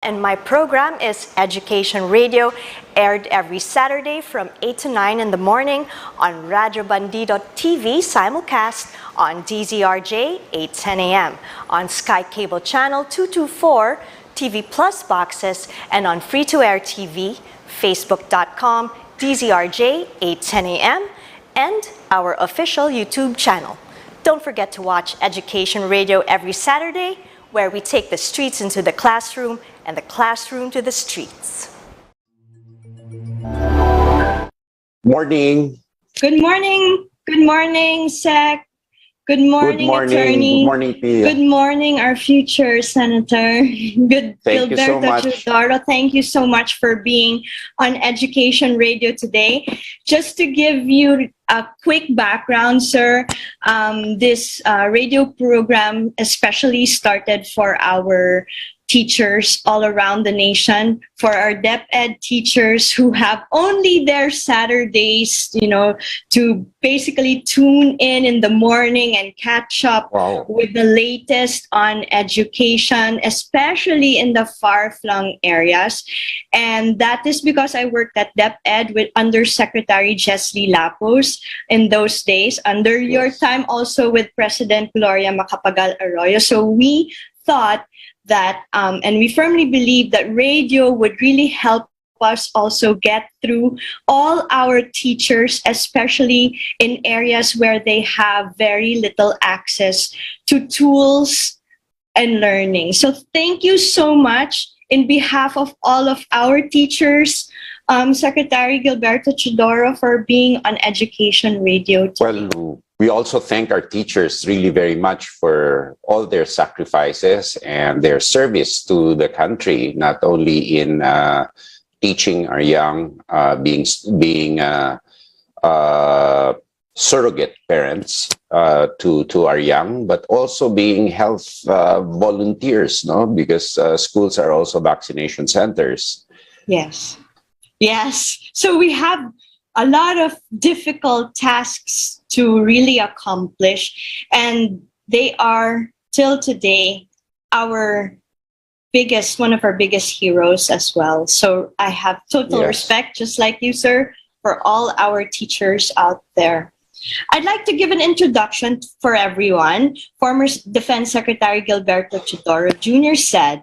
and my program is Education Radio, aired every Saturday from 8 to 9 in the morning on RadyoBandido.tv, simulcast on DZRJ 8:10 a.m., on Sky Cable Channel 224, TV Plus boxes, and on free-to-air TV, facebook.com, DZRJ 8:10 a.m., and our official YouTube channel. Don't forget to watch Education Radio every Saturday, where we take the streets into the classroom and the classroom to the streets. Morning. Good morning. Good morning, Sec. Good morning, Attorney. Good morning, Pia. Good morning, our future Senator. Thank you so much. Teodoro, thank you so much for being on Education Radio today. Just to give you a quick background, sir, this radio program especially started for our teachers all around the nation, for our DepEd teachers who have only their Saturdays, to basically tune in the morning and catch up with the latest on education, especially in the far-flung areas. And that is because I worked at DepEd with Undersecretary Jesly Lapos in those days, under your time also with President Gloria Macapagal Arroyo. So we thought that, and we firmly believe that radio would really help us also get through all our teachers, especially in areas where they have very little access to tools and learning. So thank you so much in behalf of all of our teachers, Secretary Gilberto Teodoro, for being on Education Radio today. Well, we also thank our teachers really very much for all their sacrifices and their service to the country, not only in teaching our young, being surrogate parents to our young, but also being health volunteers, because schools are also vaccination centers. Yes. So we have a lot of difficult tasks to really accomplish, and they are till today one of our biggest heroes as well. So I have total respect, just like you, sir, for all our teachers out there. I'd like to give an introduction for everyone. Former Defense Secretary Gilberto Teodoro Jr. said,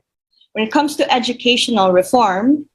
when it comes to educational reform,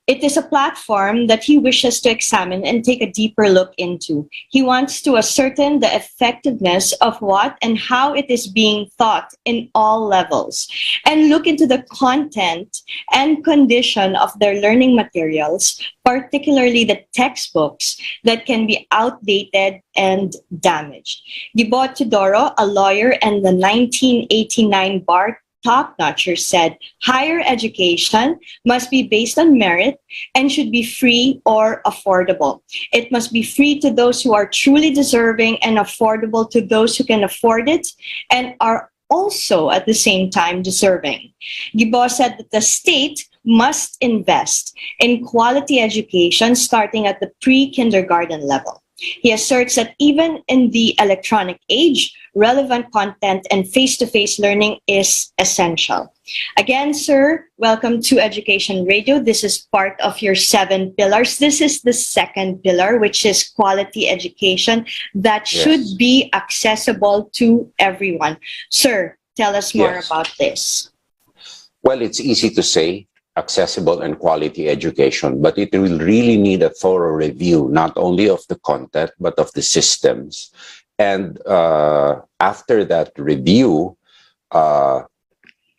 it is a platform that he wishes to examine and take a deeper look into. He wants to ascertain the effectiveness of what and how it is being taught in all levels, and look into the content and condition of their learning materials, particularly the textbooks that can be outdated and damaged. Gibo Teodoro, a lawyer and the 1989 bar top-notcher, said higher education must be based on merit and should be free or affordable. It must be free to those who are truly deserving and affordable to those who can afford it and are also at the same time deserving. Gibo said that the state must invest in quality education starting at the pre-kindergarten level. He asserts that even in the electronic age, relevant content and face-to-face learning is essential. Again, sir, welcome to Education Radio. This is part of your 7 pillars. This is the second pillar, which is quality education that should be accessible to everyone. Sir, tell us more about this. Well, it's easy to say, accessible and quality education, but it will really need a thorough review, not only of the content, but of the systems. And after that review,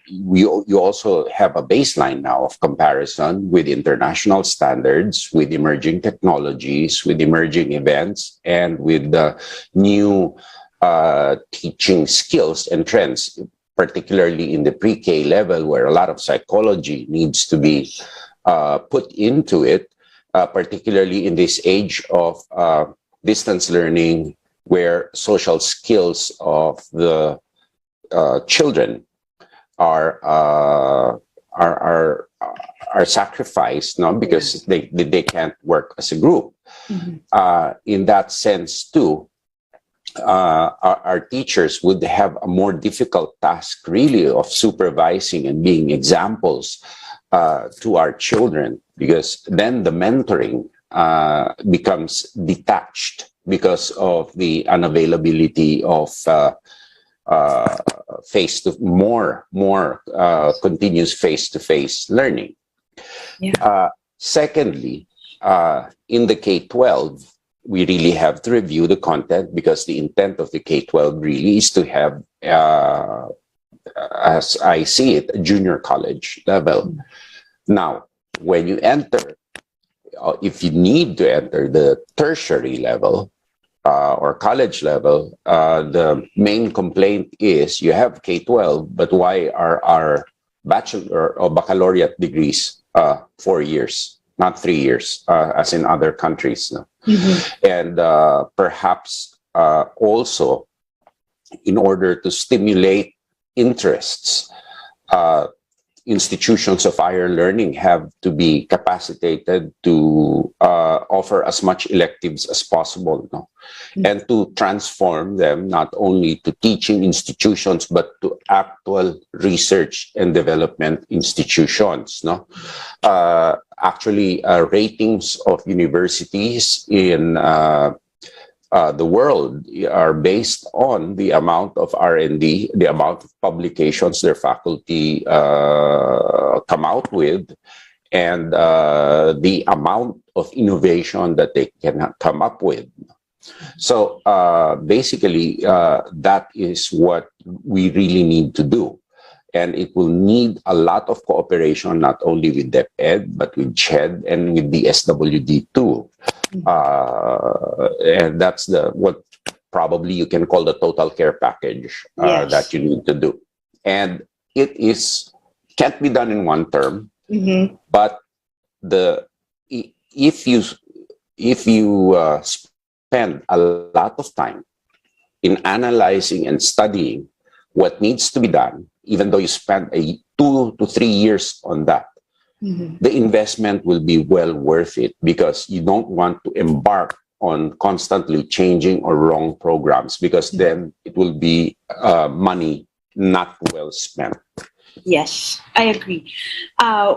you also have a baseline now of comparison with international standards, with emerging technologies, with emerging events, and with the new teaching skills and trends, particularly in the pre-K level, where a lot of psychology needs to be put into it, particularly in this age of distance learning, where social skills of the children are sacrificed, because they can't work as a group. Mm-hmm. In that sense, too, our teachers would have a more difficult task, really, of supervising and being examples to our children, because then the mentoring becomes detached because of the unavailability of continuous face-to-face learning. Yeah. Secondly, in the K-12, we really have to review the content, because the intent of the K-12 really is to have, as I see it, a junior college level. Now, when you enter, if you need to enter the tertiary level or college level, the main complaint is you have K-12, but why are our bachelor or baccalaureate degrees 4 years, not 3 years, as in other countries? No? And perhaps also, in order to stimulate interests, institutions of higher learning have to be capacitated to offer as much electives as possible, no? And to transform them not only to teaching institutions, but to actual research and development institutions. No, actually, ratings of universities in the world are based on the amount of R&D, the amount of publications their faculty come out with, and the amount of innovation that they can come up with. So basically, that is what we really need to do. And it will need a lot of cooperation, not only with DepEd, but with CHED and with the SWD too. And that's what probably you can call the total care package that you need to do. And it can't be done in one term, but if you spend a lot of time in analyzing and studying what needs to be done, even though you spend 2 to 3 years on that, the investment will be well worth it, because you don't want to embark on constantly changing or wrong programs, because then it will be money not well spent. Yes, I agree.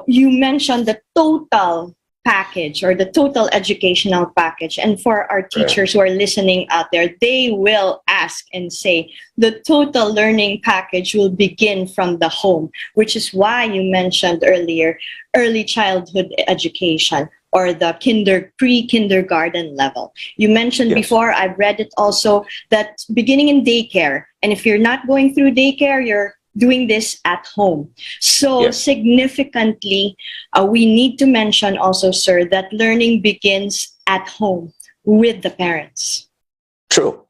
You mentioned the total package, or the total educational package. And for our teachers who are listening out there, they will ask and say the total learning package will begin from the home, which is why you mentioned earlier early childhood education, or the pre-kindergarten level. You mentioned before, I've read it also, that beginning in daycare, and if you're not going through daycare, you're doing this at home. So significantly, we need to mention also, sir, that learning begins at home with the parents. True.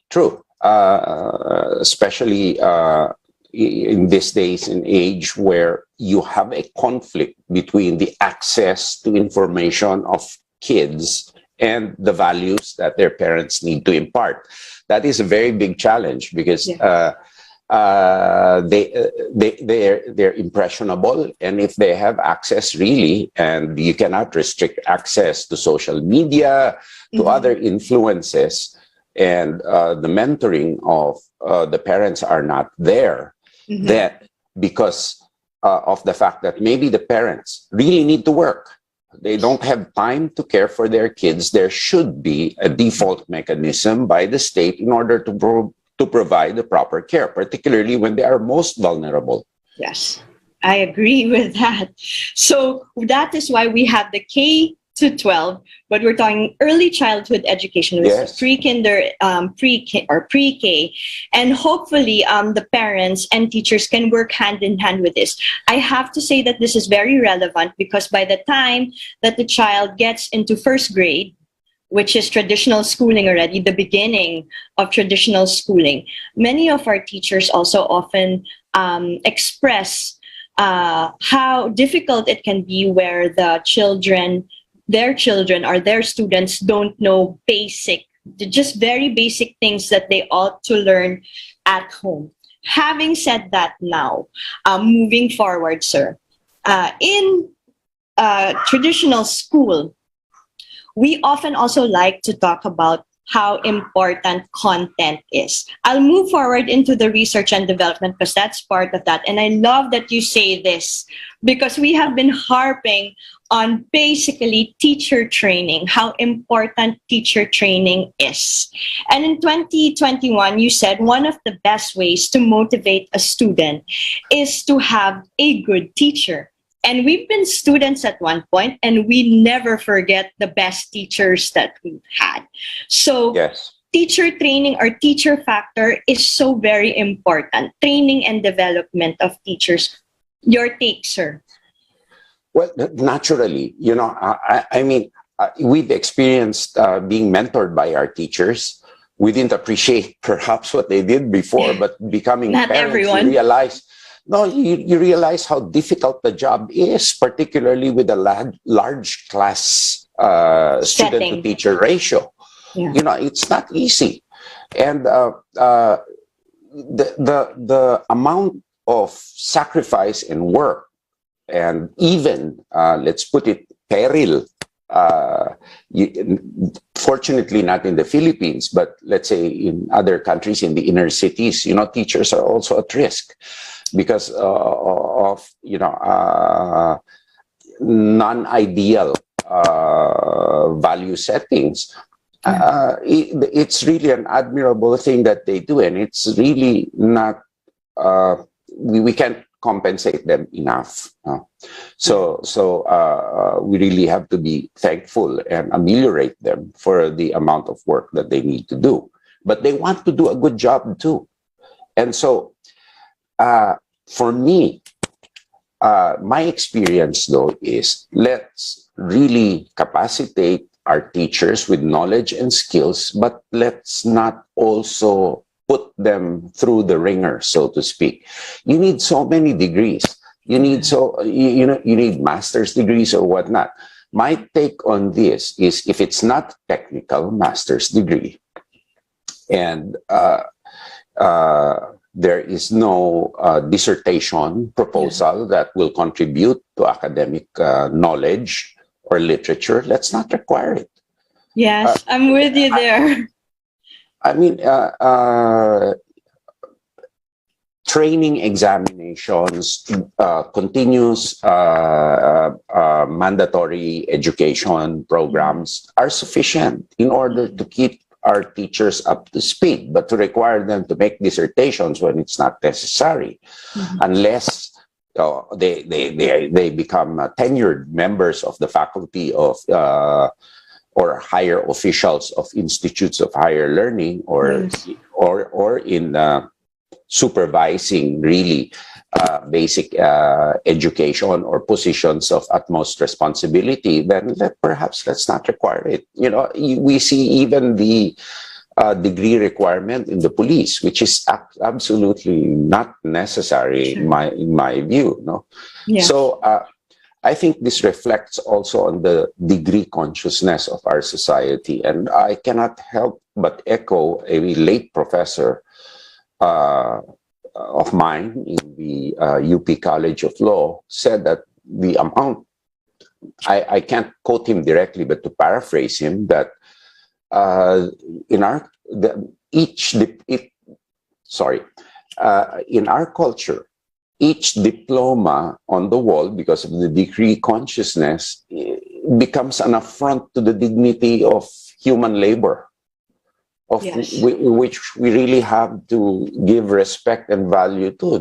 Especially in these days and age where you have a conflict between the access to information of kids and the values that their parents need to impart. That is a very big challenge, because they're impressionable, and if they have access really, and you cannot restrict access to social media, to other influences, and the mentoring of the parents are not there, that because of the fact that maybe the parents really need to work, they don't have time to care for their kids, there should be a default mechanism by the state in order to provide the proper care, particularly when they are most vulnerable. Yes, I agree with that. So that is why we have the K to 12, but we're talking early childhood education, which is pre-kinder, pre-K, or pre-K, and hopefully the parents and teachers can work hand in hand with this. I have to say that this is very relevant, because by the time that the child gets into first grade, which is traditional schooling already, the beginning of traditional schooling, many of our teachers also often express how difficult it can be, where their children or their students don't know just very basic things that they ought to learn at home. Having said that, now, moving forward, sir, in traditional school, we often also like to talk about how important content is. I'll move forward into the research and development because that's part of that. And I love that you say this because we have been harping on basically teacher training, how important teacher training is. And in 2021, you said one of the best ways to motivate a student is to have a good teacher. And we've been students at one point, and we never forget the best teachers that we've had. So Yes. teacher training or teacher factor is so very important. Training and development of teachers. Your take, sir? Well, naturally, I mean, we've experienced being mentored by our teachers. We didn't appreciate perhaps what they did before, but becoming Not parents, everyone. you realize, no, you realize how difficult the job is, particularly with a large class student to teacher ratio. Yeah. It's not easy. And the amount of sacrifice and work, and even, let's put it, peril. Fortunately, not in the Philippines, but let's say in other countries, in the inner cities, teachers are also at risk because of non-ideal value settings. It's really an admirable thing that they do, and it's really not. We can't compensate them enough. So we really have to be thankful and ameliorate them for the amount of work that they need to do. But they want to do a good job too. And so for me, my experience though is let's really capacitate our teachers with knowledge and skills, but let's not also put them through the ringer, so to speak. You need so many degrees. You need you need master's degrees or whatnot. My take on this is if it's not technical, master's degree, and there is no dissertation proposal that will contribute to academic knowledge or literature, let's not require it. Yes, I'm with you there. I mean, training examinations, continuous mandatory education programs are sufficient in order to keep our teachers up to speed, but to require them to make dissertations when it's not necessary, unless they become tenured members of the faculty of or higher officials of institutes of higher learning, or in supervising really basic education or positions of utmost responsibility, then perhaps let's not require it. We see even the degree requirement in the police, which is absolutely not necessary in my view. No, Yes. So I think this reflects also on the degree consciousness of our society, and I cannot help but echo a late professor of mine in the UP College of Law said that the amount, I can't quote him directly, but to paraphrase him, that in our culture, each diploma on the wall, because of the degree consciousness, becomes an affront to the dignity of human labor, which we really have to give respect and value to.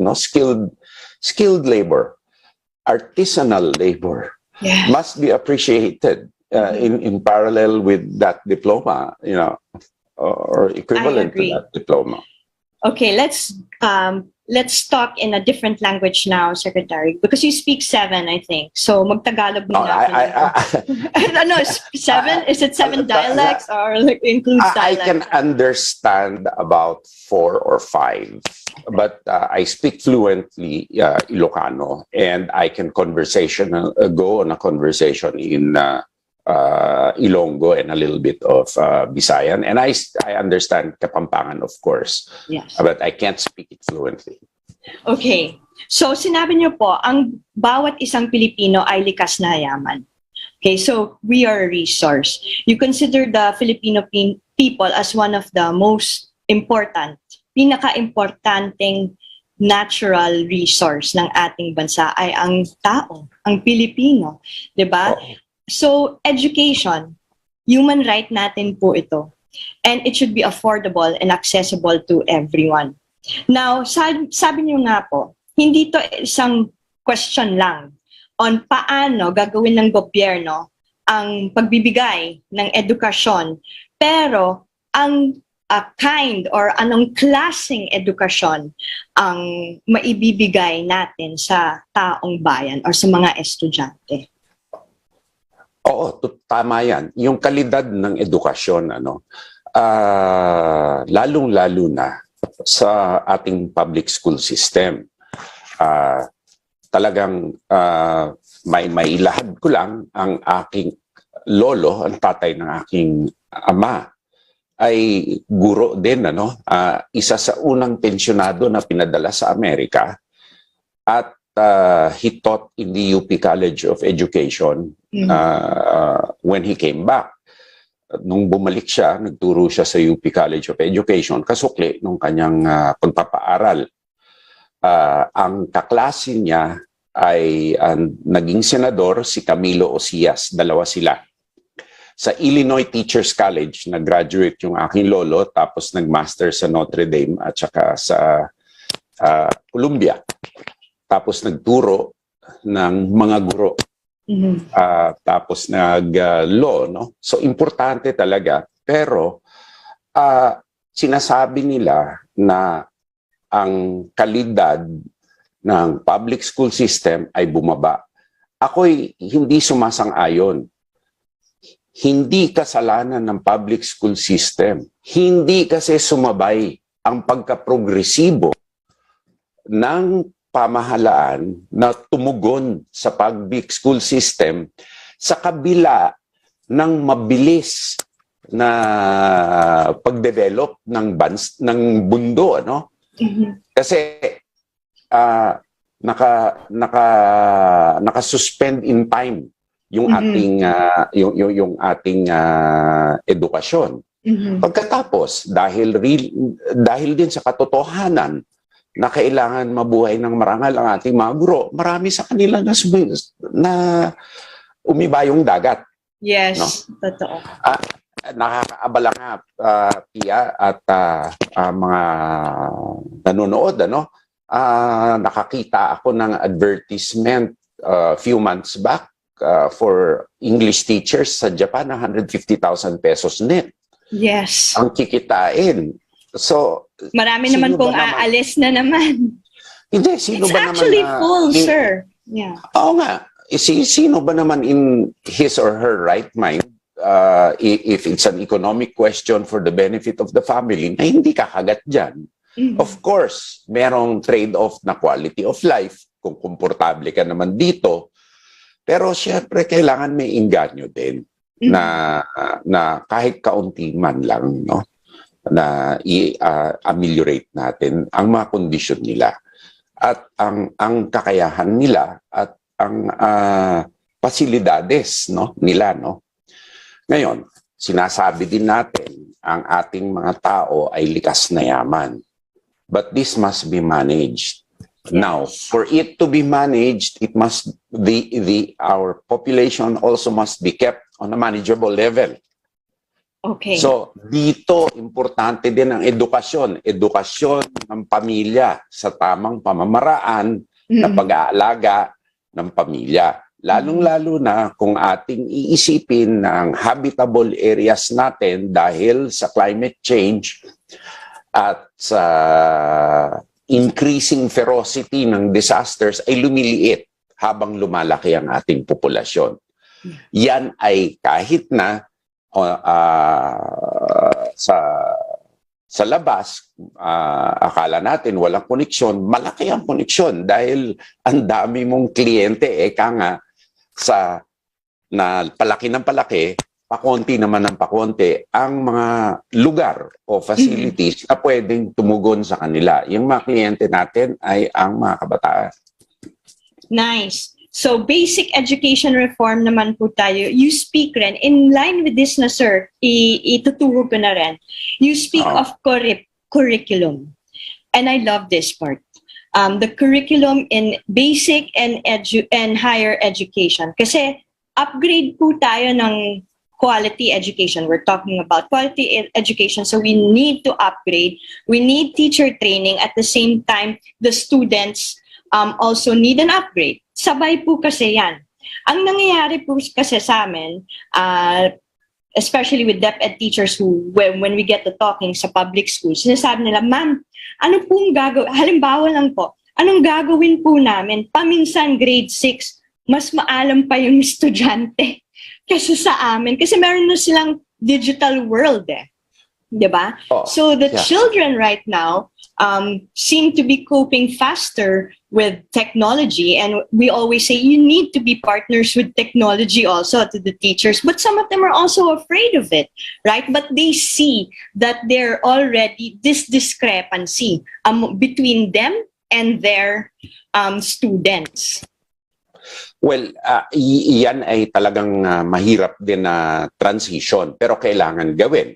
Skilled labor, artisanal labor must be appreciated in parallel with that diploma, or equivalent to that diploma. Okay, let's talk in a different language now, Secretary, because you speak 7, I think. So magtagalog muna ako. No, 7? Is it 7 dialects or includes dialects? I can understand about 4 or 5, but I speak fluently Ilocano, and I can go on a conversation in Ilonggo and a little bit of Visayan, and I understand Kapampangan, of course, but I can't speak it fluently. Okay, so sinabi niyo po, ang bawat isang Pilipino ay likas na yaman. Okay, so we are a resource. You consider the Filipino people as one of the most important, pinaka-importanting natural resource ng ating bansa ay ang tao, ang Pilipino, 'di ba? So, education, human right natin po ito. And it should be affordable and accessible to everyone. Now, sabi niyo nga po, hindi to isang question lang on paano gagawin ng gobyerno ang pagbibigay ng edukasyon, pero ang kind or anong klaseng edukasyon ang maibibigay natin sa taong bayan or sa mga estudyante. Oo, tama yan. Yung kalidad ng edukasyon, lalong-lalo na sa ating public school system. Talagang may ilahad ko lang ang aking lolo, ang tatay ng aking ama, ay guro din, isa sa unang pensyonado na pinadala sa Amerika, at he taught in the UP College of Education when he came back. Nung bumalik siya, nagturo siya sa UP College of Education, kasukli nung kanyang pagpapaaral. Ang kaklase niya ay naging senador, si Camilo Osias, dalawa sila. Sa Illinois Teachers College, nag-graduate yung aking lolo, tapos nag-master sa Notre Dame at saka sa Columbia. Tapos nagturo ng mga guro. Tapos nag-law, no? So, importante talaga. Pero, sinasabi nila na ang kalidad ng public school system ay bumaba. Ako'y hindi sumasang-ayon. Hindi kasalanan ng public school system. Hindi kasi sumabay ang pagka-progresibo ng pamahalaan na tumugon sa public school system sa kabila ng mabilis na pagdevelop ng mundo, Kasi naka-suspend in time yung ating edukasyon. Pagkatapos, dahil din sa katotohanan na kailangan mabuhay ng marangal ang ating mga guro, marami sa kanila na umiba yung dagat. Yes, totoo. Nakakaabala nga, Pia, at mga nanonood, nakakita ako ng advertisement few months back for English teachers sa Japan, 150,000 pesos net. Yes. Ang kikitain. So, marami naman pong aalis na naman. Hindi, sino It's ba naman actually full, sir. Yeah. Oo nga. Sino ba naman in his or her right mind, if it's an economic question for the benefit of the family, na hindi kakagat dyan? Of course, merong trade-off na quality of life, kung komportable ka naman dito. Pero syempre, kailangan may inganyo din na kahit kaunti man lang, na i-ameliorate natin ang mga kondisyon nila at ang kakayahan nila at ang pasilidades nila. Ngayon, sinasabi din natin ang ating mga tao ay likas na yaman. But this must be managed. Now, for it to be managed, it must our population also must be kept on a manageable level. Okay. So, dito, importante din ang edukasyon. Edukasyon ng pamilya sa tamang pamamaraan na pag-aalaga ng pamilya. Lalong-lalo na kung ating iisipin ng habitable areas natin dahil sa climate change at sa increasing ferocity ng disasters ay lumiliit habang lumalaki ang ating populasyon. Yan ay kahit na sa labas, akala natin walang koneksyon, malaki ang koneksyon dahil ang dami mong kliyente, nga na palaki ng palaki, pakonti naman ng pakonti, ang mga lugar o facilities na pwedeng tumugon sa kanila. Yung mga kliyente natin ay ang mga kabataan. Nice. So basic education reform naman po tayo. You speak rin, in line with this na sir, ituturo ko na rin. You speak of curriculum. And I love this part. The curriculum in basic and higher education. Kasi upgrade po tayo ng quality education. We're talking about quality education, so we need to upgrade. We need teacher training. At the same time, the students also need an upgrade. Sabay po kasi yan. Ang nangyayari po kasi sa amin, especially with DepEd teachers who, when we get to talking sa public schools, sinasabi nila, ma'am, ano pong gagawin? Halimbawa lang po, anong gagawin po namin? Paminsan grade 6, mas maalam pa yung estudyante kaysa sa amin. Kasi meron na silang digital world eh. Diba? So the children right now seem to be coping faster with technology. And we always say you need to be partners with technology also to the teachers. But some of them are also afraid of it, right? But they see that there already this discrepancy between them and their students. Well, iyan ay talagang mahirap din na transition, pero kailangan gawin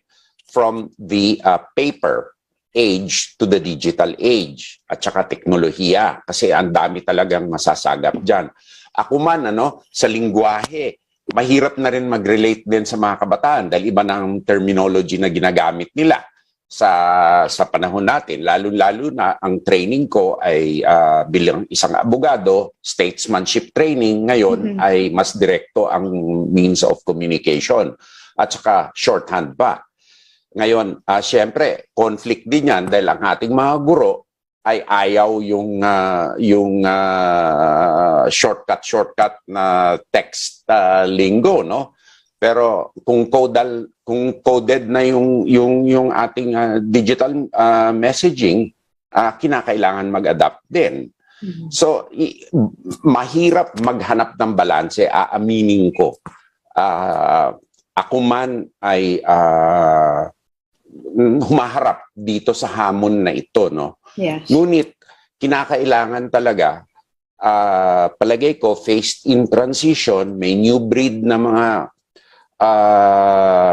from the paper age to the digital age at saka teknolohiya, kasi ang dami talagang masasagap dyan. Ako man, sa lingwahe, mahirap na rin mag-relate din sa mga kabataan dahil iba ng terminology na ginagamit nila sa panahon natin. Lalo-lalo na ang training ko ay bilang isang abogado, statesmanship training ngayon ay mas direkto ang means of communication at saka shorthand pa. Ngayon, siyempre, conflict din yan dahil ang ating mga guro ay ayaw yung shortcut na text lingo, no? Pero kung coded na yung ating digital messaging, kinakailangan mag-adapt din. So mahirap maghanap ng balanse, aaminin ko. Ako man ay humaharap dito sa hamon na ito, no? Yes. Ngunit kinakailangan talaga, palagay ko, phased in transition, may new breed na mga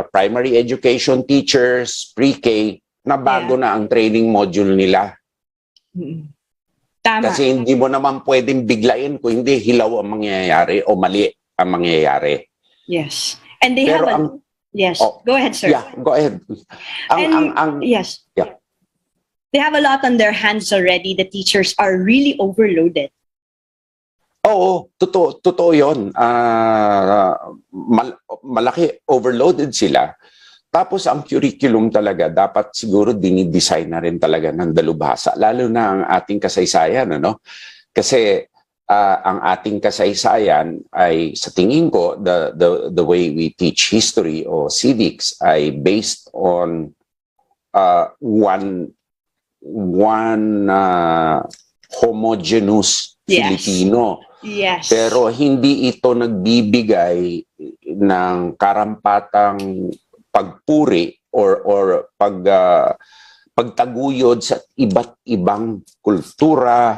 primary education teachers, pre-K, na bago na ang training module nila. Tama. Kasi hindi mo naman pwedeng biglain kung hindi hilaw ang mangyayari o mali ang mangyayari. Yes. And they Pero have yes. Go ahead, sir. Yeah, go ahead. Yes. Yeah. They have a lot on their hands already. The teachers are really overloaded. Oo, totoo yun. Malaki, overloaded sila. Tapos ang curriculum talaga, dapat siguro dinidesign na rin talaga ng dalubhasa. Lalo na ang ating kasaysayan, Kasi ang ating kasaysayan ay, sa tingin ko, the way we teach history o civics ay based on one homogeneous Filipino. Yes. Pero hindi ito nagbibigay ng karampatang pagpuri or pagtaguyod sa iba't ibang kultura,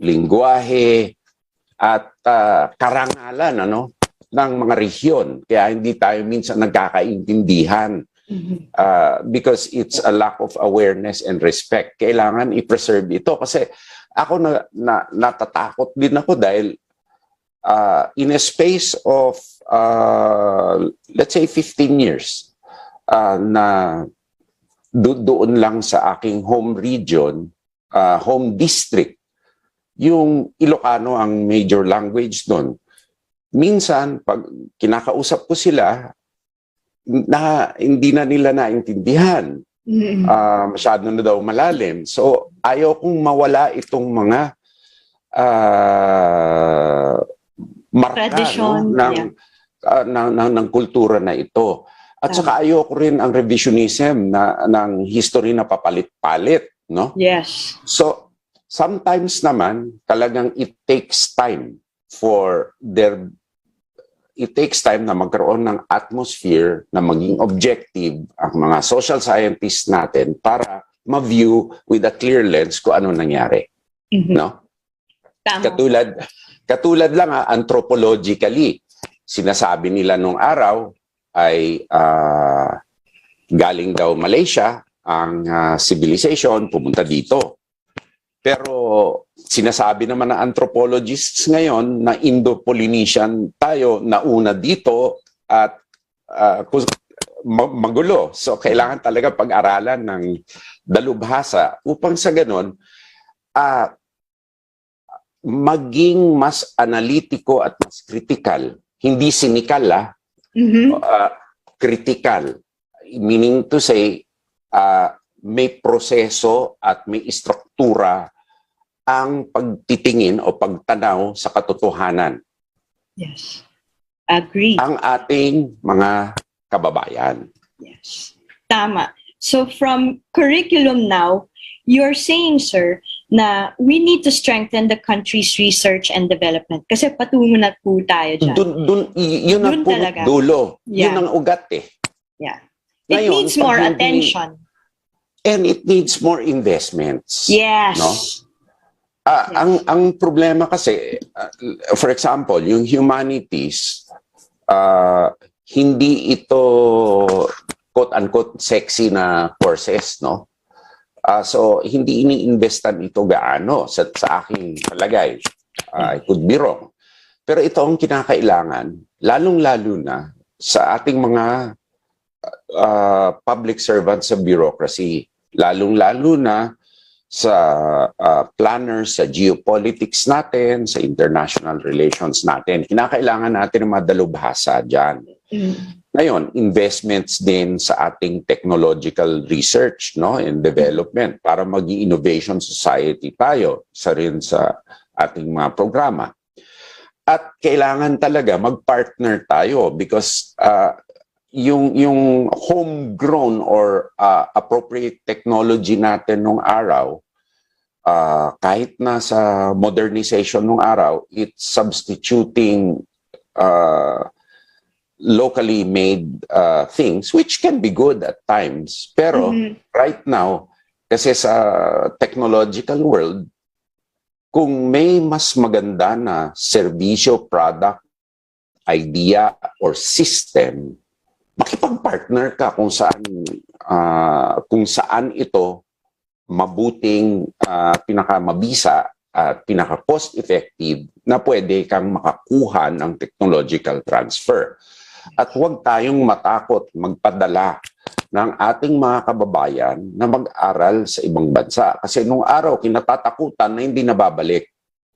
lingwahe, at karangalan ng mga rehiyon. Kaya hindi tayo minsan nagkakaintindihan because it's a lack of awareness and respect. Kailangan i-preserve ito kasi ako natatakot din ako dahil in a space of let's say 15 years na doon lang sa aking home region, home district, yung Ilocano ang major language doon. Minsan, pag kinakausap ko sila, hindi na nila naintindihan. Masyado na daw malalim. So, ayaw kong mawala itong mga marka ng kultura na ito. At saka ayaw ko rin ang revisionism ng history na papalit-palit. No? Yes. So, sometimes naman, talagang it takes time na magkaroon ng atmosphere na maging objective ang mga social scientists natin para ma-view with a clear lens kung ano nangyari. No? Tama. Katulad lang anthropologically, sinasabi nila nung araw ay galing daw Malaysia ang civilization, pumunta dito. Pero sinasabi naman ng anthropologists ngayon na Indo-Polynesian tayo nauna dito at magulo. So kailangan talaga pag-aralan ng dalubhasa upang sa ganon maging mas analitiko at mas critical. Hindi cynical, critical. Meaning to say, may proseso at may istruktura ang pagtitingin o pagtanaw sa katotohanan. Yes. Agree. Ang ating mga kababayan. Yes. Tama. So from curriculum now, you're saying, sir, na we need to strengthen the country's research and development. Kasi patungo na po tayo dyan. Yun ang dulo. Yeah. Yun ang ugat eh. Yeah. It Ngayon, needs more attention. And it needs more investments. Yes. No? Ang problema kasi, for example, yung humanities, hindi ito quote-unquote sexy na courses, no? So, hindi ini-investan ito gaano sa aking palagay. I could be wrong. Pero ito ang kinakailangan, lalong-lalo na sa ating mga public servants sa bureaucracy, lalong-lalo na sa planners, sa geopolitics natin, sa international relations natin. Kinakailangan natin ng madalubhasa dyan. Ngayon, investments din sa ating technological research, no, and development para maging innovation society tayo, isa rin sa ating mga programa. At kailangan talaga mag-partner tayo because yung homegrown or appropriate technology natin nung araw, kahit na sa modernization nung araw, it's substituting locally made things which can be good at times. Pero right now, kasi sa technological world, kung may mas maganda na serbisyo, product, idea, or system, makipag-partner ka kung saan ito mabuting pinakamabisa at pinaka-cost effective na pwede kang makakuha ng technological transfer. At huwag tayong matakot magpadala ng ating mga kababayan na mag-aral sa ibang bansa. Kasi nung araw, kinatatakutan na hindi nababalik.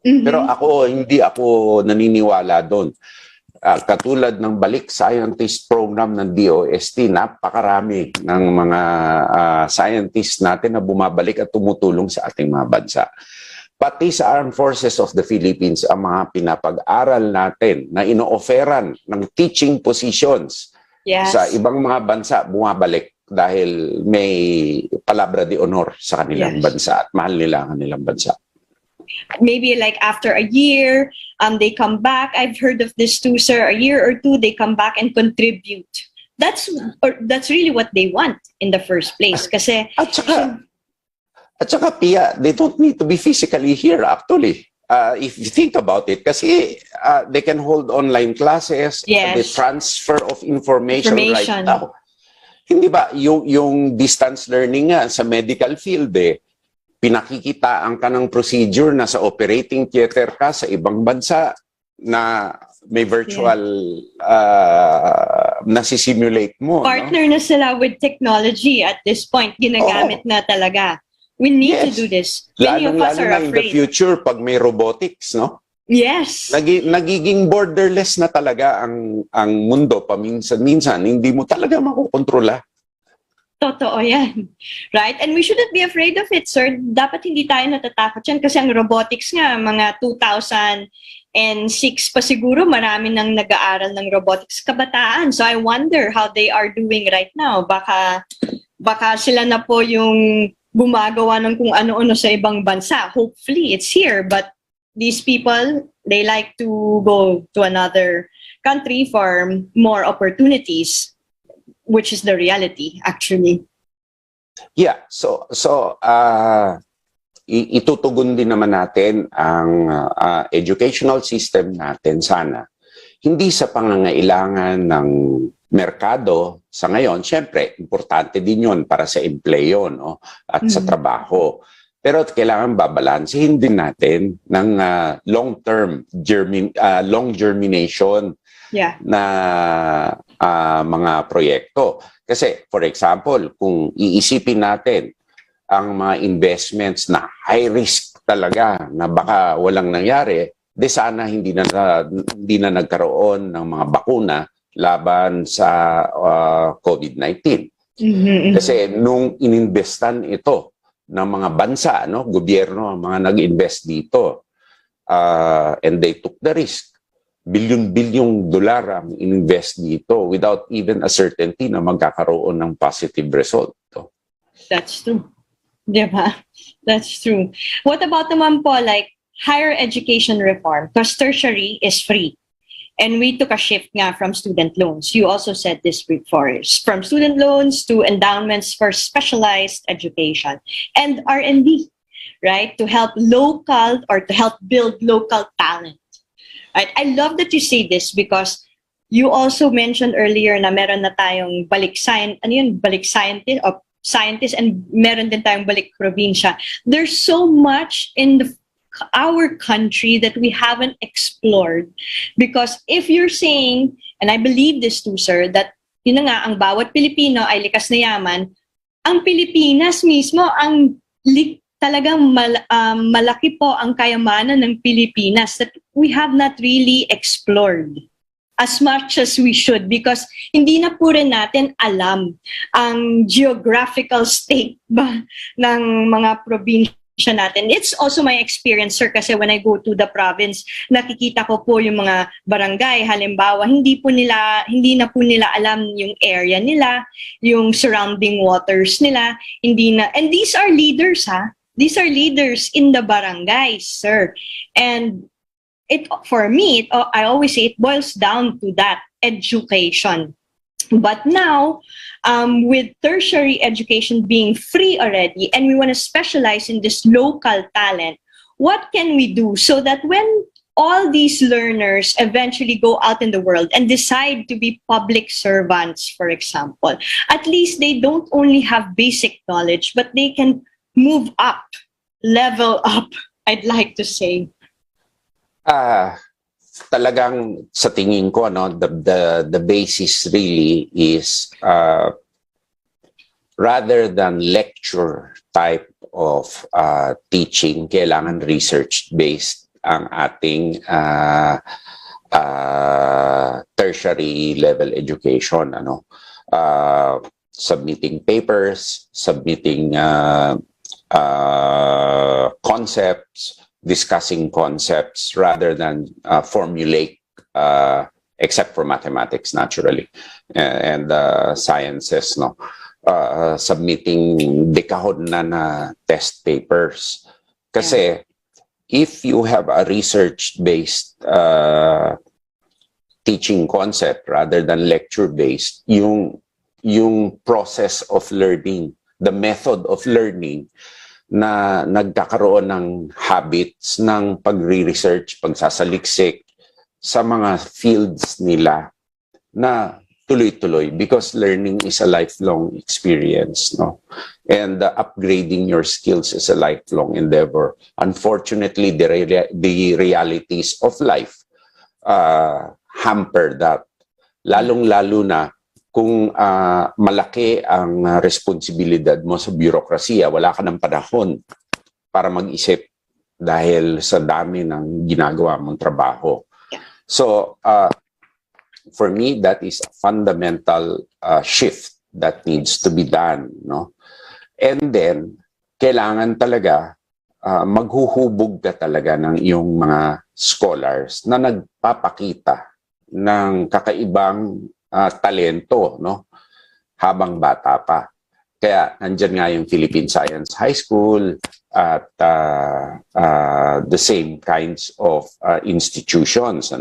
Pero hindi ako naniniwala doon. Katulad ng Balik Scientist Program ng DOST, napakarami ng mga scientists natin na bumabalik at tumutulong sa ating mga bansa. Pati sa Armed Forces of the Philippines, ang mga pinapag-aral natin na ino-offeran ng teaching positions sa ibang mga bansa, bumabalik dahil may palabra de honor sa kanilang bansa at mahal nila ang kanilang bansa. Maybe like after a year, they come back. I've heard of this too, sir. A year or two, they come back and contribute. That's really what they want in the first place. Kasi At saka, Pia, they don't need to be physically here, actually. If you think about it, kasi they can hold online classes, the transfer of information right now. Hindi ba, yung distance learning nga sa medical field, pinakikitaan ka ng procedure na sa operating theater ka sa ibang bansa na may virtual nasisimulate mo. Partner na sila with technology at this point. Ginagamit na talaga. We need to do this. Many of us are afraid. In the future, pag may robotics, no? Yes. Nagiging borderless na talaga ang mundo paminsan-minsan. Hindi mo talaga makukontrola. Totoo yan. Right? And we shouldn't be afraid of it, sir. Dapat hindi tayo natatakot yan kasi ang robotics nga, mga 2006 pa siguro, marami nang nag-aaral ng robotics kabataan. So I wonder how they are doing right now. Baka sila na po yung gumagawa ng kung ano-ano sa ibang bansa. Hopefully, it's here. But these people, they like to go to another country for more opportunities, which is the reality, actually. Yeah. So itutugon din naman natin ang educational system natin sana. Hindi sa pangangailangan ng merkado sa ngayon. Siyempre, importante din yun para sa empleyo, no? At sa trabaho. Pero kailangan babalansehin din natin ng long germination na mga proyekto. Kasi, for example, kung iisipin natin ang mga investments na high risk talaga na baka walang nangyari, di sana hindi na nagkaroon ng mga bakuna laban sa COVID-19. Kasi nung ininvestan ito ng mga bansa, no, gobyerno, mga nag-invest dito, and they took the risk. Bilyon-bilyong dolar ang ininvest dito without even a certainty na magkakaroon ng positive result. That's true. Diba? That's true. What about naman po like higher education reform? Because tertiary is free. And we took a shift nga from student loans. You also said this before. From student loans to endowments for specialized education. And R&D, right? To help local or to help build local talent. Right? I love that you say this because you also mentioned earlier na meron na tayong balik scientist and meron din tayong balik probinsya. There's so much in our country that we haven't explored because if you're saying, and I believe this too, sir, that yun na nga, ang bawat Pilipino ay likas na yaman, ang Pilipinas mismo, ang talagang malaki po ang kayamanan ng Pilipinas that we have not really explored as much as we should because hindi na po rin natin alam ang geographical state ba ng mga probinsya natin. It's also my experience, sir, kasi when I go to the province, nakikita ko po yung mga barangay, halimbawa, hindi na po nila alam yung area nila, yung surrounding waters nila, and these are leaders, These are leaders in the barangays, sir. And for me, I always say it boils down to that education. But now, with tertiary education being free already, and we want to specialize in this local talent, what can we do so that when all these learners eventually go out in the world and decide to be public servants, for example, at least they don't only have basic knowledge, but they can move up, level up, I'd like to say. Talagang sa tingin ko, the basis really is rather than lecture type of teaching, kailangan research-based ang ating tertiary level education. Submitting papers, submitting concepts, discussing concepts rather than formulate, except for mathematics, naturally, and sciences, submitting dekahon na test papers. Kasi if you have a research-based teaching concept rather than lecture-based, yung process of learning, the method of learning, na nagkakaroon ng habits ng pagre-research, pagsasaliksik sa mga fields nila na tuloy-tuloy because learning is a lifelong experience, and upgrading your skills is a lifelong endeavor. Unfortunately, the realities of life hamper that, lalong-lalo na kung malaki ang responsibilidad mo sa bureaucracia, wala ka ng panahon para mag-isip dahil sa dami ng ginagawa mong trabaho. So, for me, that is a fundamental shift that needs to be done. And then, kailangan talaga maghuhubog ka talaga ng iyong mga scholars na nagpapakita ng kakaibang talento, habang bata pa. Kaya nandyan nga yung Philippine Science High School at the same kinds of institutions,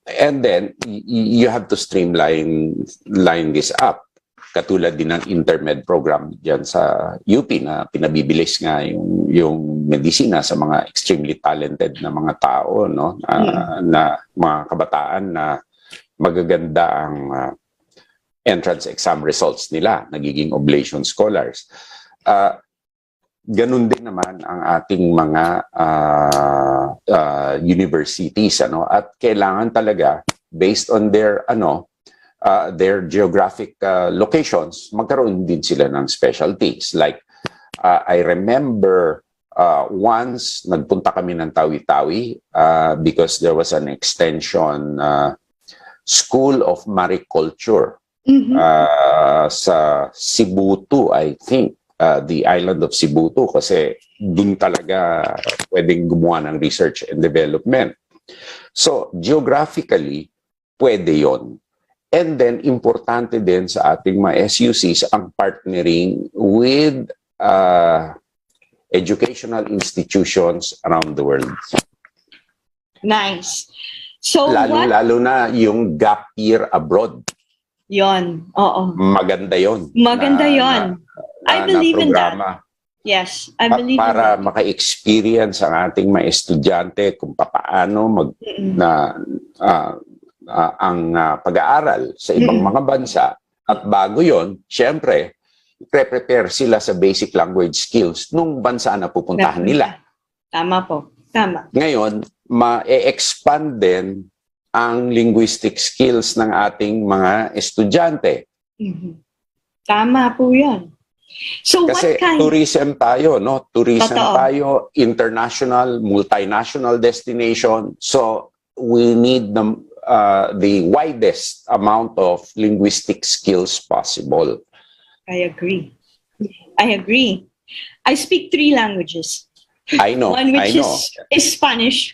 And then you have to streamline this up. katulad din ng intermed program diyan sa UP na pinabibilis nga yung medisina sa mga extremely talented na mga tao, no? Na mga kabataan na magaganda ang entrance exam results nila, nagiging oblation scholars. Ganun din naman ang ating mga universities, ano, at kailangan talaga based on their geographic locations, magkaroon din sila ng specialties. Like I remember once nagpunta kami ng Tawi-Tawi because there was an extension school of mariculture sa Cebu, I think. The island of Cebu, kasi dun talaga pwedeng gumawa ng research and development. So, geographically, pwede yon. And then, importante din sa ating mga SUCs ang partnering with educational institutions around the world. Nice. So, lalo na yung gap year abroad. Yon, oo. Maganda yon. Maganda yon. I believe in that. Yes, I believe para in that. maka-experience ang ating mga estudyante kung paano ang pag-aaral sa ibang mga bansa. At bago yon, syempre, prepare sila sa basic language skills nung bansa na pupuntahan nila. Tama po. Tama. Ngayon, ma-expand din ang linguistic skills ng ating mga estudyante. Tama po yan. So kasi what kind? Tourism tayo, no? Tourism Totoo. tayo, international, multinational destination. So we need the widest amount of linguistic skills possible. I agree. I agree. I speak 3 languages. I know. One which is Spanish.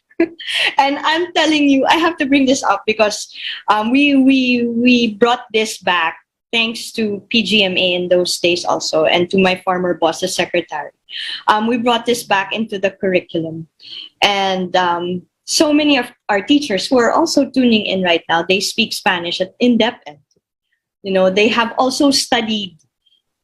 And I'm telling you, I have to bring this up because we brought this back thanks to PGMA in those days also, and to my former boss, the secretary. We brought this back into the curriculum. And so many of our teachers who are also tuning in right now, they speak Spanish at in-depth. You know, they have also studied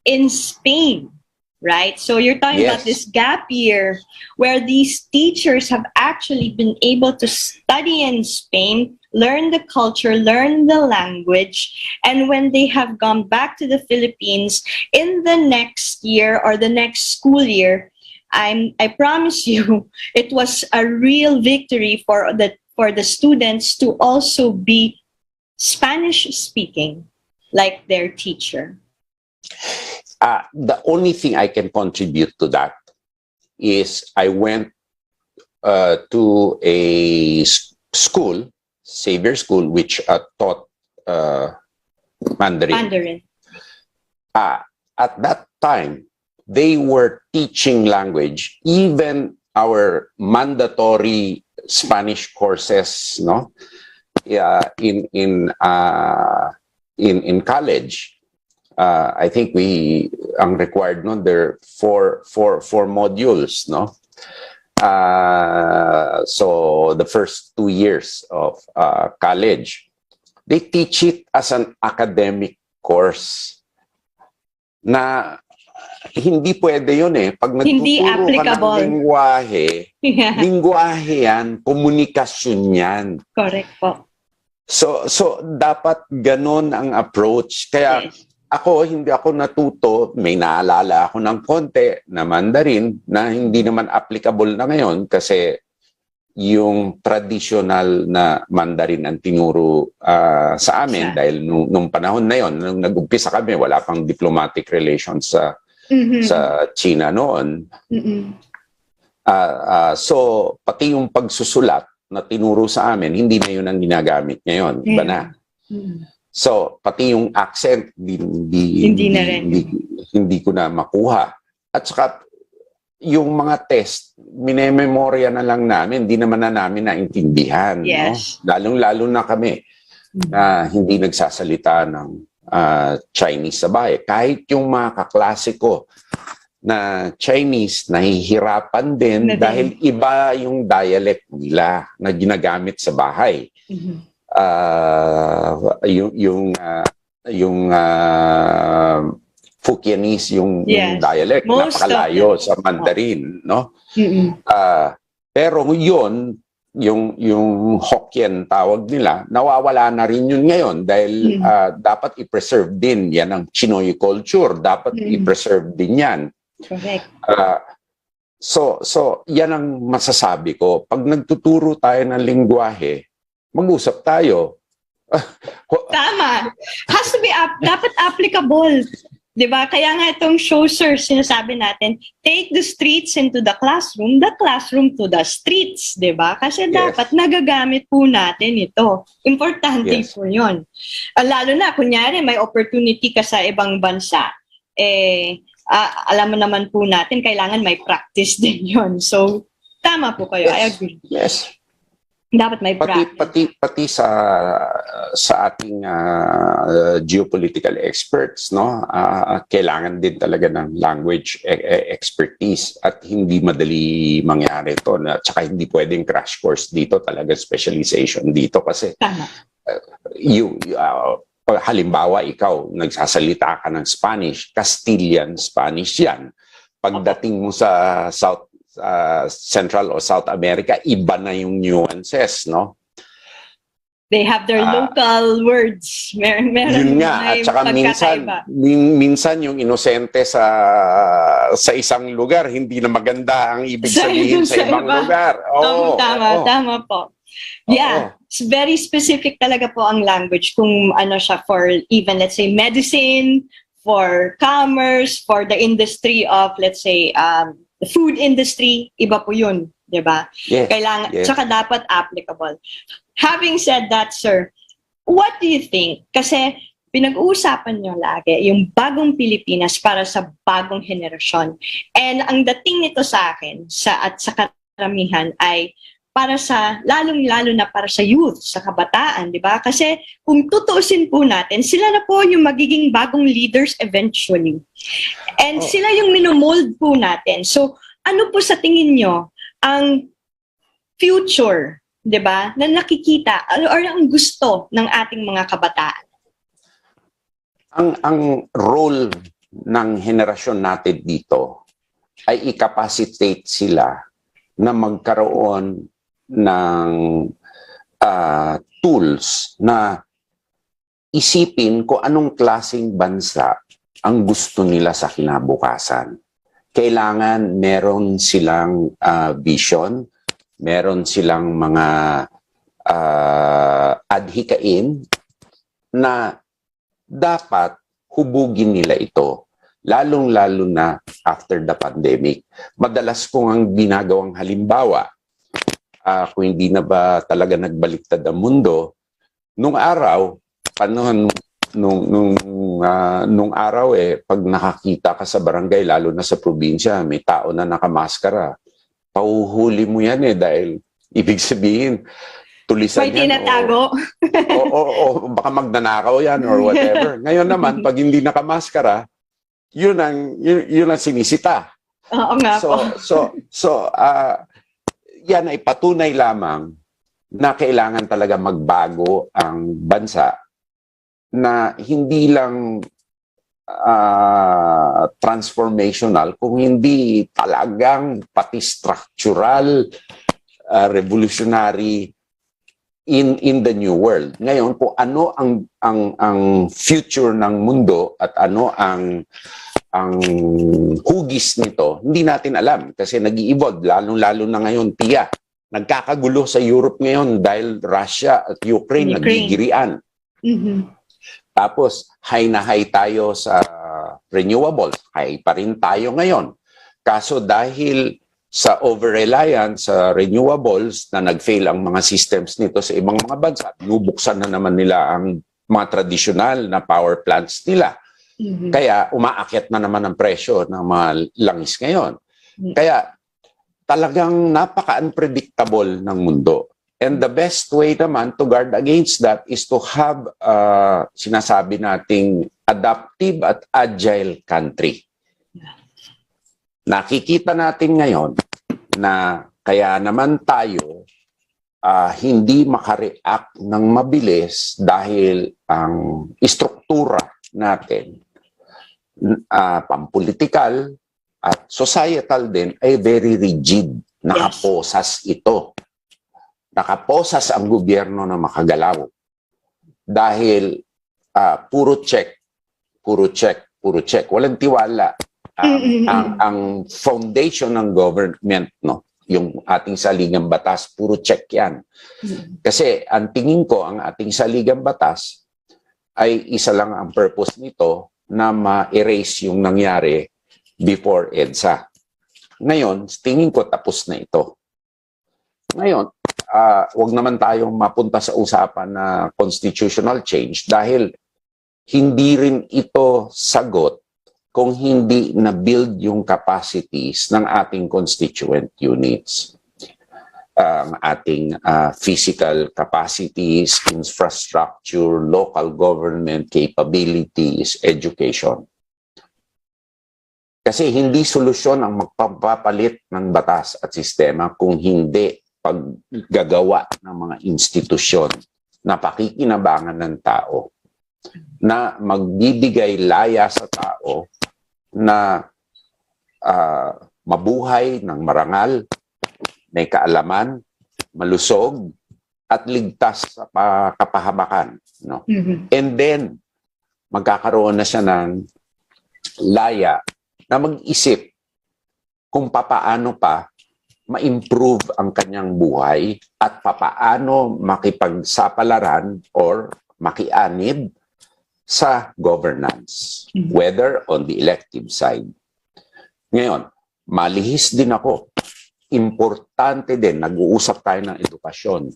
in Spain, right? So you're talking about this gap year where these teachers have actually been able to study in Spain, learn the culture, learn the language, and when they have gone back to the Philippines in the next year or the next school year, I promise you, it was a real victory for the students to also be Spanish speaking like their teacher. The only thing I can contribute to that is I went to a school, Xavier School, which taught Mandarin. At that time, they were teaching language, even our mandatory Spanish courses, no, in college. I think ang required nun, there are four modules, no? So the first 2 years of college, they teach it as an academic course na hindi pwede yun eh. Pag nagtuturo ka ng lingwahe, lingwahe yan, komunikasyon yan. Correct po. So dapat ganon ang approach. Kaya hindi ako natuto, may naalala ako ng konti na Mandarin na hindi naman applicable na ngayon kasi yung traditional na Mandarin ang tinuro sa amin dahil nung panahon na yon, nung nag-umpisa kami, wala pang diplomatic relations sa China noon. So pati yung pagsusulat na tinuro sa amin, hindi na yun ang ginagamit ngayon. Iba na. So, pati yung accent, hindi ko na makuha. At saka, yung mga test, minememorya na lang namin, hindi naman na namin naintindihan. Yes. No? Lalong-lalo na kami na hindi nagsasalita ng Chinese sa bahay. Kahit yung mga kaklase ko na Chinese, nahihirapan din dahil iba yung dialect nila na ginagamit sa bahay. Yung yung Fukienese, yung dialect, Most napakalayo sa Mandarin, no? Pero yun, yung Hokkien tawag nila, nawawala na rin yun ngayon dahil dapat i-preserve din yan ang Chinoy culture, dapat i-preserve din yan. Correct. So yan ang masasabi ko. Pag nagtuturo tayo ng lingwahe, mag-usap tayo. Tama. Has to be dapat applicable. 'Di ba? Kaya nga itong show, sir, sinasabi natin, take the streets into the classroom to the streets, 'di ba? Kasi dapat nagagamit po natin ito. Importante po 'yon. Lalo na kunyari may opportunity ka sa ibang bansa, alam mo naman po natin kailangan may practice din 'yon. So tama po kayo. I agree. Yes. Dapat may pati sa ating geopolitical experts, no, kailangan din talaga ng language expertise at hindi madali mangyari ito, at saka hindi pwedeng crash course dito, talaga specialization dito kasi halimbawa ikaw nagsasalita ka ng Spanish, Castilian Spanish yan. Pagdating mo sa Central o South America, iba na yung nuances, no? They have their local words. Meron yun nga, at saka minsan yung inosente sa isang lugar, hindi na maganda ang ibig sabihin sa ibang lugar. Tama po. Yeah, it's very specific talaga po ang language kung ano siya for even, let's say, medicine, for commerce, for the industry of, let's say, the food industry, iba po yun, di ba? Kailangan, tsaka dapat applicable. Having said that, sir, what do you think? Kasi pinag-uusapan nyo lagi yung bagong Pilipinas para sa bagong henerasyon. And ang dating nito sa akin, at sa karamihan, ay para sa, lalong-lalo na para sa youth, sa kabataan, di ba? Kasi kung tutuusin po natin, sila na po yung magiging bagong leaders eventually. And sila yung minomold po natin. So, ano po sa tingin nyo ang future, di ba, na nakikita, or ang gusto ng ating mga kabataan? Ang role ng henerasyon natin dito ay i-capacitate sila na magkaroon ng tools na isipin kung anong klaseng bansa ang gusto nila sa kinabukasan. Kailangan meron silang vision, meron silang mga adhikain na dapat hubugin nila ito, lalong-lalo na after the pandemic. Madalas kong ang ginagawang halimbawa, kung hindi na ba talaga nagbaliktad ang mundo, nung araw, nung araw pag nakakita ka sa barangay, lalo na sa probinsya, may tao na nakamaskara, pahuhuli mo yan dahil ibig sabihin, tulisan may tinatago. O baka magnanakaw yan or whatever. Ngayon naman, pag hindi nakamaskara, yun ang sinisita. Oo nga po. So, yan ay patunay lamang na kailangan talaga magbago ang bansa na hindi lang transformational, kung hindi talagang pati structural, revolutionary in the new world. Ngayon, kung ano ang future ng mundo at ano ang hugis nito, hindi natin alam kasi nag-i-evolve, lalong-lalo na ngayon, tiya. Nagkakagulo sa Europe ngayon dahil Russia at Ukraine. Nagigirian. Tapos, high na high tayo sa renewables. High pa rin tayo ngayon. Kaso dahil sa over-reliance sa renewables na nag-fail ang mga systems nito sa ibang mga bansa, nubuksan na naman nila ang mga traditional na power plants nila. Kaya umaakyat na naman ang presyo ng mga langis ngayon. Kaya talagang napaka-unpredictable ng mundo. And the best way naman to guard against that is to have sinasabi nating adaptive at agile country. Nakikita natin ngayon na kaya naman tayo hindi makareact ng mabilis dahil ang istruktura natin, pampolitikal at societal din, ay very rigid. Nakaposas ito. Nakaposas ang gobyerno na makagalaw. Dahil puro check, puro check, puro check. Walang tiwala. Ang foundation ng government, no, yung ating saligang batas, puro check yan. Kasi ang tingin ko, ang ating saligang batas ay isa lang ang purpose nito, na ma-erase yung nangyari before EDSA. Ngayon, tingin ko tapos na ito. Ngayon, wag naman tayong mapunta sa usapan na constitutional change dahil hindi rin ito sagot kung hindi na-build yung capacities ng ating constituent units. Ang ating physical capacities, infrastructure, local government capabilities, education. Kasi hindi solusyon ang magpapalit ng batas at sistema kung hindi paggagawa ng mga institusyon na pakikinabangan ng tao, na magbibigay laya sa tao na mabuhay ng marangal, may kaalaman, malusog, at ligtas sa kapahamakan. No? And then, magkakaroon na siya ng laya na mag-isip kung papaano pa ma-improve ang kanyang buhay at papaano makipagsapalaran or makianib sa governance, whether on the elective side. Ngayon, malihis din ako. Importante din, nag-uusap tayo ng edukasyon.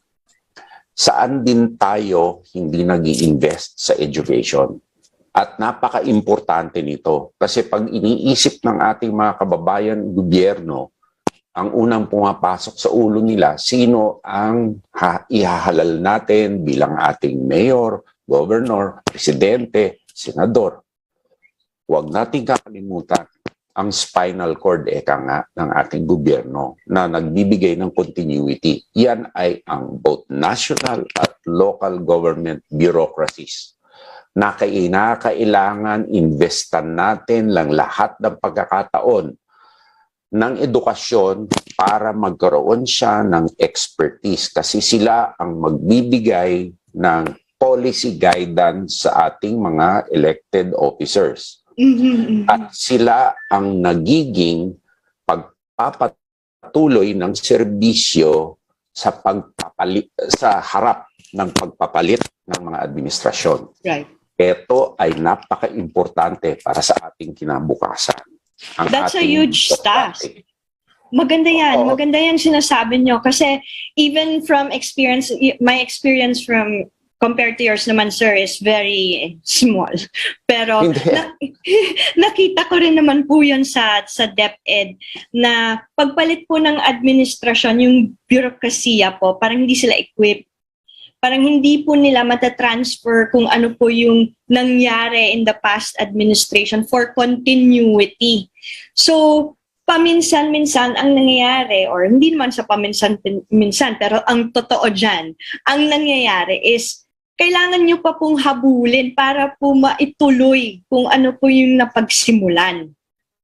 Saan din tayo hindi nag-i-invest sa education? At napaka-importante nito. Kasi pag iniisip ng ating mga kababayan, gobyerno, ang unang pumapasok sa ulo nila, sino ang ihahalal natin bilang ating mayor, governor, presidente, senador. Huwag nating kakalimutan ang spinal cord nga ng ating gobyerno na nagbibigay ng continuity. Yan ay ang both national at local government bureaucracies na kailangan investan natin lang lahat ng pagkakataon ng edukasyon para magkaroon siya ng expertise kasi sila ang magbibigay ng policy guidance sa ating mga elected officers. At sila ang nagiging pagpapatuloy ng serbisyo sa pagpapalit sa harap ng pagpapalit ng mga administrasyon. Right. Ito ay napaka-importante para sa ating kinabukasan. That's a huge task. Maganda yan. Oo. Maganda yan sinasabi nyo. Kasi even from experience, my experience from compared to yours naman, sir, is very small. Pero nakita ko rin naman po yun sa DepEd na pagpalit po ng administrasyon, yung bureaucracia po, parang hindi sila equipped. Parang hindi po nila matatransfer kung ano po yung nangyari in the past administration for continuity. So, paminsan-minsan ang nangyayari, or hindi naman sa paminsan-minsan, pero ang totoo dyan, ang nangyayari is kailangan nyo pa pong habulin para po maituloy kung ano po yung napagsimulan.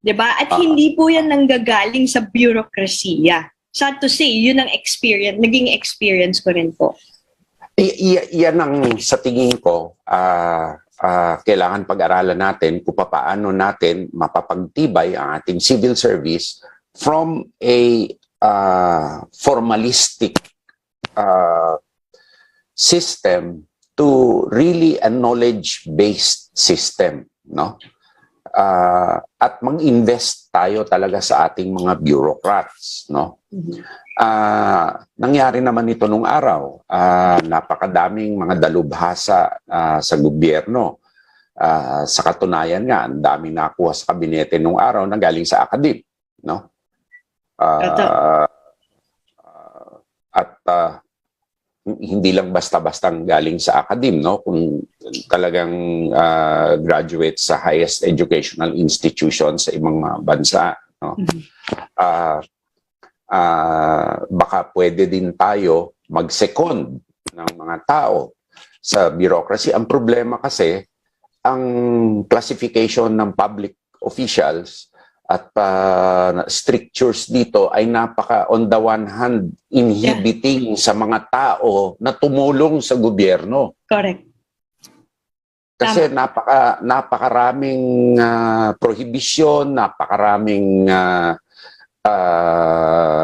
'Di ba? At hindi po yan nanggagaling sa bureaucracia. Sad to say, yun ang experience, naging experience ko rin po. Yan ang sa tingin ko, kailangan pag-aralan natin kung paano natin mapapagtibay ang ating civil service from a formalistic system to really a knowledge-based system, no? At mag-invest tayo talaga sa ating mga bureaucrats, no? Nangyari naman ito nung araw. Napakadaming mga dalubhasa sa gobyerno. Sa katunayan nga, ang daming nakuha sa kabinete nung araw na galing sa akademik, no? Hindi lang basta-bastang galing sa academe, no? Kung talagang graduate sa highest educational institution sa ibang mga bansa, no? Baka pwede din tayo mag-second ng mga tao sa bureaucracy. Ang problema kasi, ang classification ng public officials at strictures dito ay napaka on the one hand inhibiting sa mga tao na tumulong sa gobyerno. Correct. Kasi napakaraming prohibisyon, napakaraming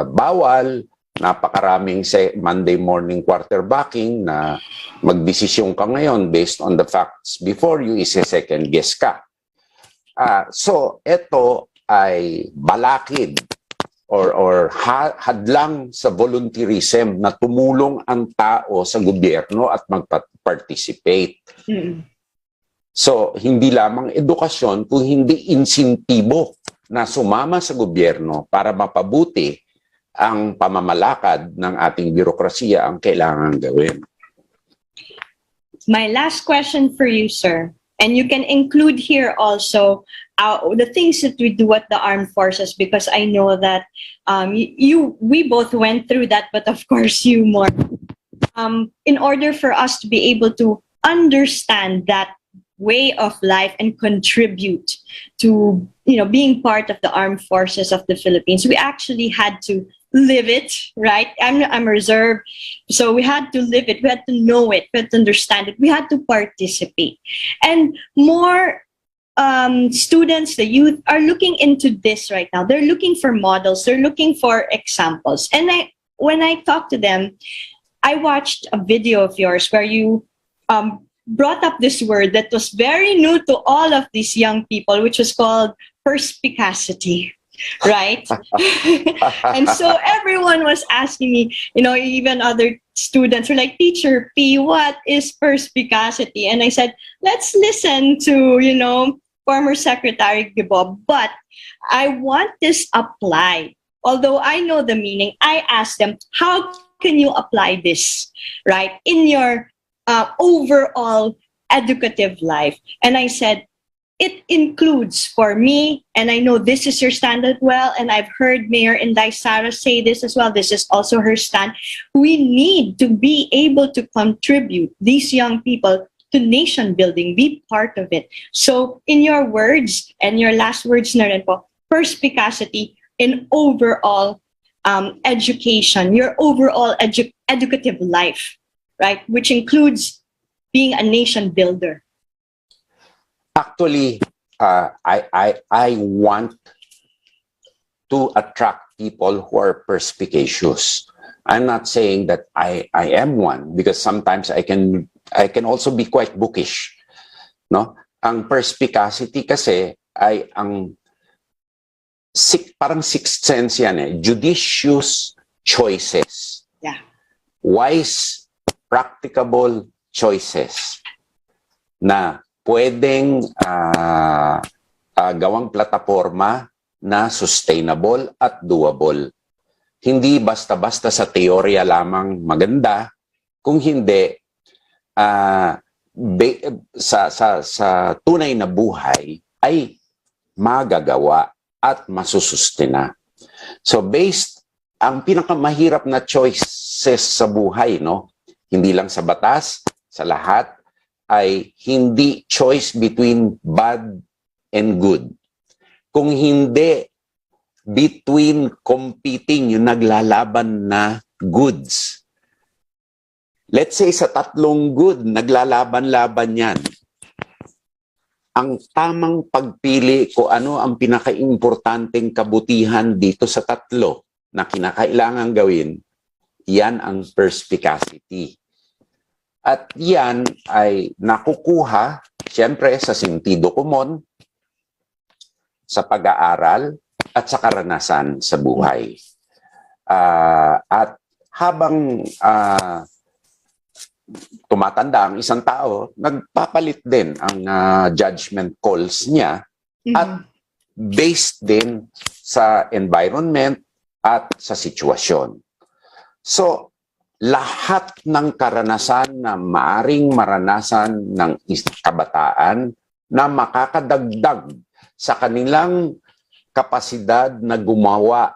bawal, napakaraming Monday morning quarterbacking na magdesisyon ka ngayon based on the facts before you is a second guess ka. So, ito ay balakid or hadlang sa volunteerism na tumulong ang tao sa gobyerno at mag-participate. So, hindi lamang edukasyon, kung hindi insentibo na sumama sa gobyerno para mapabuti ang pamamalakad ng ating birokrasiya ang kailangan gawin. My last question for you, sir, and you can include here also the things that we do at the armed forces, because I know that we both went through that, but of course you more. In order for us to be able to understand that way of life and contribute to being part of the armed forces of the Philippines, we actually had to live it, right? I'm reserved, so we had to live it, we had to know it, we had to understand it, we had to participate. And more students, the youth, are looking into this right now. They're looking for models, they're looking for examples. And when I talk to them, I watched a video of yours where you brought up this word that was very new to all of these young people, which was called perspicacity, right? And so everyone was asking me, even other students were like, Teacher P, what is perspicacity? And I said, let's listen to, former Secretary Gibob, but I want this applied. Although I know the meaning, I asked them, how can you apply this, right, in your overall educative life? And I said, it includes for me, and I know this is your standard well, and I've heard Mayor Inday Sara say this as well, this is also her stand, we need to be able to contribute, these young people, to nation building, be part of it. So in your words, and your last words na rin po, perspicacity in overall education, your overall educative life, right? Which includes being a nation builder. Actually, I want to attract people who are perspicacious. I'm not saying that I am one, because sometimes I can also be quite bookish. No? Ang perspicacity kasi ay parang sixth sense yan eh. Judicious choices. Yeah. Wise, practicable choices na pwedeng gawang plataforma na sustainable at doable. Hindi basta-basta sa teorya lamang maganda, kung hindi sa tunay na buhay ay magagawa at masusustena. So ang pinakamahirap na choices sa buhay, no? Hindi lang sa batas, sa lahat, ay hindi choice between bad and good. Kung hindi between competing, yung naglalaban na goods. Let's say sa tatlong good, naglalaban-laban yan. Ang tamang pagpili kung ano ang pinaka-importanteng kabutihan dito sa tatlo na kinakailangan gawin, yan ang perspicacity. At yan ay nakukuha, siyempre, sa sentido komon, sa pag-aaral, at sa karanasan sa buhay. At habang tumatanda ang isang tao, nagpapalit din ang judgment calls niya at based din sa environment at sa sitwasyon. So, lahat ng karanasan na maaring maranasan ng kabataan na makakadagdag sa kanilang kapasidad na gumawa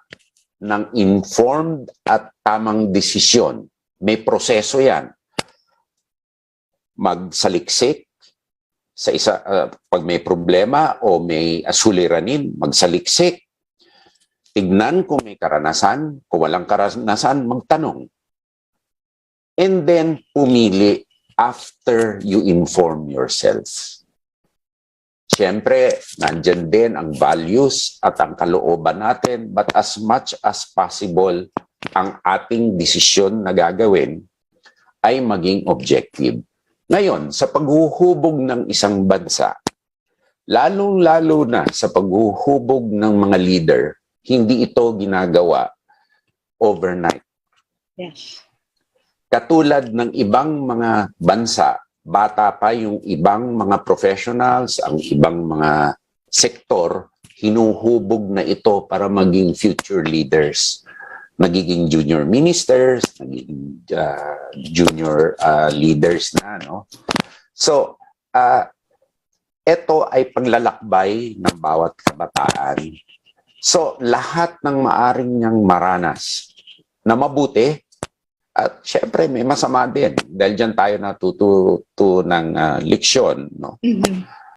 ng informed at tamang desisyon may proseso yan. Magsaliksik sa pag may problema o may suliranin, magsaliksik. Tignan kung may karanasan, kung walang karanasan, magtanong. And then, pumili after you inform yourself. Siyempre, nandyan din ang values at ang kalooban natin, but as much as possible, ang ating desisyon na gagawin ay maging objective. Ngayon, sa paghuhubog ng isang bansa, lalong-lalo na sa paghuhubog ng mga leader, hindi ito ginagawa overnight. Yes. Katulad ng ibang mga bansa, bata pa yung ibang mga professionals, ang ibang mga sektor, hinuhubog na ito para maging future leaders. Nagiging junior ministers, nagiging junior leaders na. No? So, ito ay paglalakbay ng bawat kabataan. So, lahat ng maaring niyang maranas na mabuti, at syempre may masama din. Dahil dyan tayo natututo ng leksyon. No?